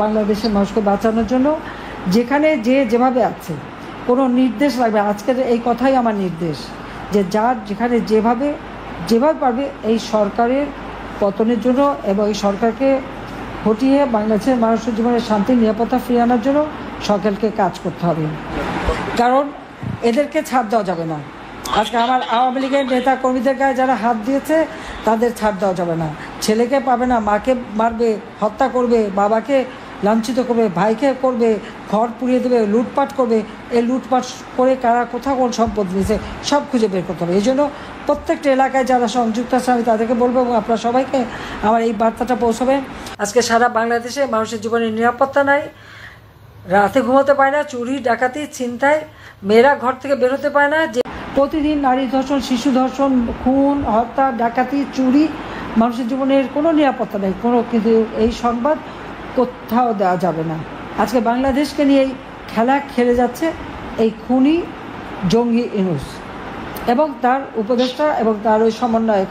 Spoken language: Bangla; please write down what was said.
বাংলাদেশের মানুষকে বাঁচানোর জন্য যেখানে যেভাবে আছে কোনো নির্দেশ লাগবে। আজকের এই কথাই আমার নির্দেশ যে যার যেখানে যেভাবে পারবে এই সরকারের পতনের জন্য এবং এই সরকারকে হটিয়ে বাংলাদেশের মানুষের জীবনের শান্তি নিরাপত্তা ফিরিয়ে আনার জন্য সকলকে কাজ করতে হবে, কারণ এদেরকে ছাড় দেওয়া যাবে না। আজকে আমার আওয়ামী লীগের নেতা কর্মীদের গায়ে যারা হাত দিয়েছে তাদের ছাড় দেওয়া যাবে না। ছেলেকে পাবে না, মাকে মারবে, হত্যা করবে, বাবাকে লাঞ্ছিত করবে, ভাইকে করবে, ঘর পুড়িয়ে দেবে, লুটপাট করবে। এই লুটপাট করে কারা কোথাও কোন সম্পদ নিয়েছে সব খুঁজে বের করতে হবে। এই জন্য প্রত্যেকটা এলাকায় যারা সংযুক্ত আছে আমি তাদেরকে বলবো এবং আপনারা সবাইকে আমার এই বার্তাটা পৌঁছাবেন। আজকে সারা বাংলাদেশে মানুষের জীবনের নিরাপত্তা নাই, রাতে ঘুমোতে পারে না, চুরি ডাকাতি ছিনতাই, মেয়েরা ঘর থেকে বেরোতে পারে না। যে প্রতিদিন নারী ধর্ষণ, শিশু ধর্ষণ, খুন, হত্যা, ডাকাতি, চুরি, মানুষের জীবনের কোনো নিরাপত্তা নেই, কিন্তু এই সংবাদ কোথাও দেওয়া যাবে না। আজকে বাংলাদেশকে নিয়ে এই খেলা খেলে যাচ্ছে এই খুনি জঙ্গি ইউনূস এবং তার উপদেষ্টা এবং তার ওই সমন্বয়কারী।